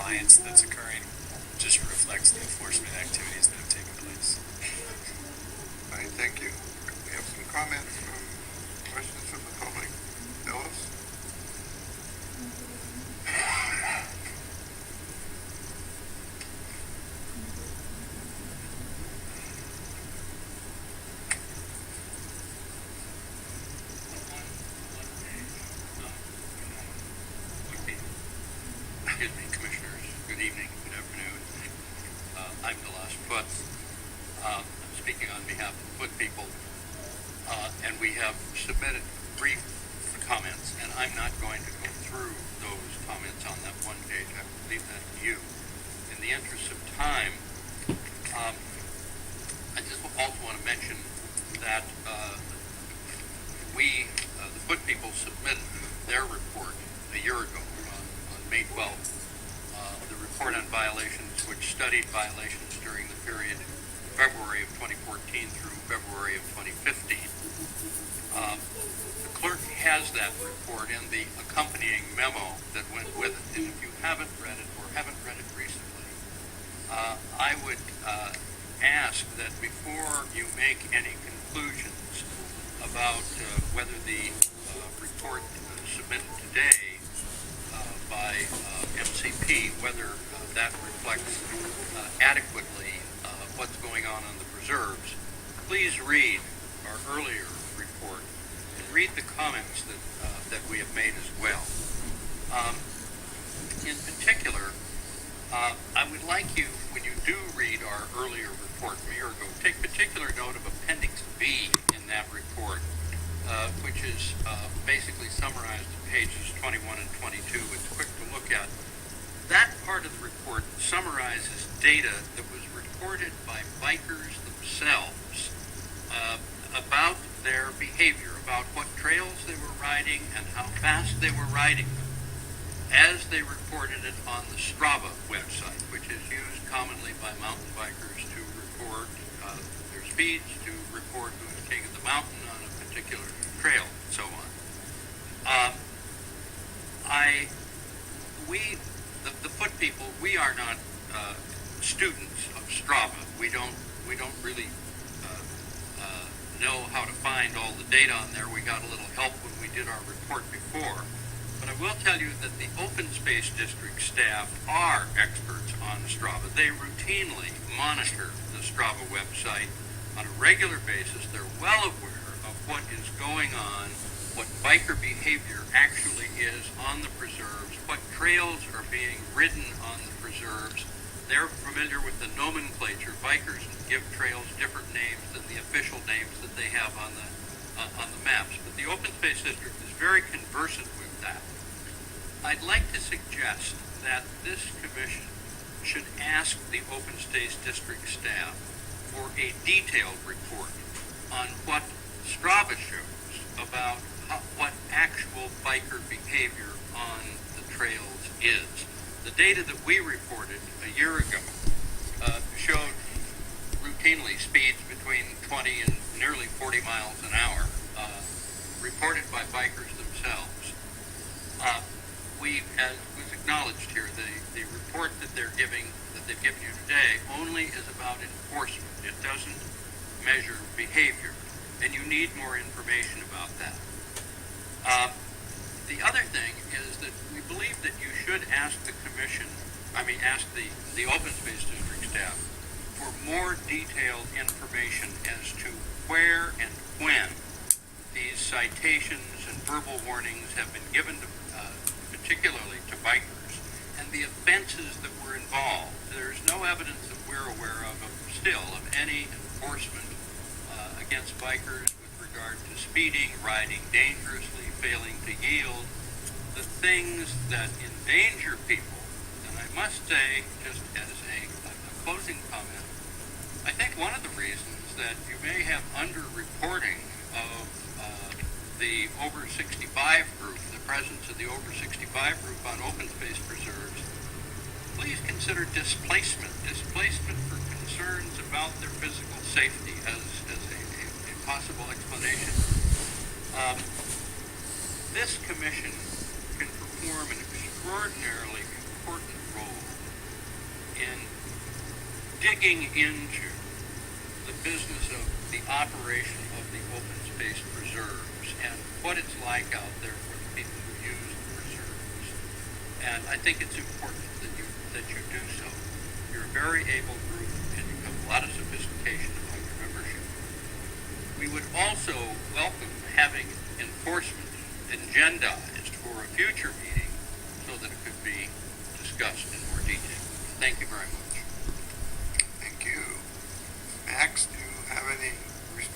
compliance that's occurring just reflects the enforcement activities that have taken place. All right, thank you. We have some comments from, questions from the public. Delos? Excuse me, Commissioners. Good evening, good afternoon. I'm Delos, Putz. I'm speaking on behalf of Footpeople, and we have submitted brief comments, and I'm not going to go through those comments on that one page. I will leave that to you. In the interest of time, I just also want to mention that the Footpeople submitted their report a year ago on May 12th. The report on violations, which studied violations during the period February of 2014 through February of 2015. The clerk has that report and the accompanying memo that went with it. And if you haven't read it or haven't read it recently, I would ask that before you make any conclusions about whether the report submitted today by MCP, whether that reflects adequately what's going on the preserves, please read our earlier report and read the comments that we have made as well. In particular, I would like you, when you do read our earlier report from a year ago, take particular note of Appendix B in that report, which is basically summarized in pages 21 and 22. It's quick to look at. That part of the report summarizes data that was reported by bikers themselves about their behavior, about what trails they were riding and how fast they were riding them, as they reported it on the STRAVA website, which is used commonly by mountain bikers to record their speeds, to report who's king of the mountain on a particular trail, and so on. The Footpeople, we are not students of STRAVA. We don't really know how to find all the data on there. We got a little help when we did our report before. But I will tell you that the Open Space District staff are experts on STRAVA. They routinely monitor the STRAVA website on a regular basis. They're well aware of what is going on, what biker behavior actually is on the preserves, what trails are being ridden on the preserves. They're familiar with the nomenclature. Bikers give trails different names than the official names that they have on the maps. But the Open Space District is very conversant with that. I'd like to suggest that this commission should ask the Open Space District staff for a detailed report on what STRAVA shows about what actual biker behavior on the trails is. The data that we reported a year ago showed routinely speeds between 20 and nearly 40 miles an hour, reported by bikers themselves. As was acknowledged here, the report that they've given you today only is about enforcement. It doesn't measure behavior, and you need more information about that. The other thing is that we believe that you should ask the Open Space District staff for more detailed information as to where and when these citations and verbal warnings have been given to, particularly to bikers, and the offenses that were involved. There's no evidence that we're aware of any enforcement against bikers with regard to speeding, riding dangerously, failing to yield, the things that endanger people. And I must say, just as a closing comment, I think one of the reasons that you may have under-reporting of the over 65 group, the presence of the over 65 group on open space preserves, please consider displacement for concerns about their physical safety as a possible explanation. This commission can perform an extraordinarily important role in digging into the business of the operation of the open space preserves and what it's like out there for the people who use the preserves. And I think it's important that you do so. You're a very able group and you have a lot of sophistication among your membership. We would also welcome having enforcement agendized for a future meeting so that it could be discussed in more detail. Thank you very much. Thank you. Max, do you have any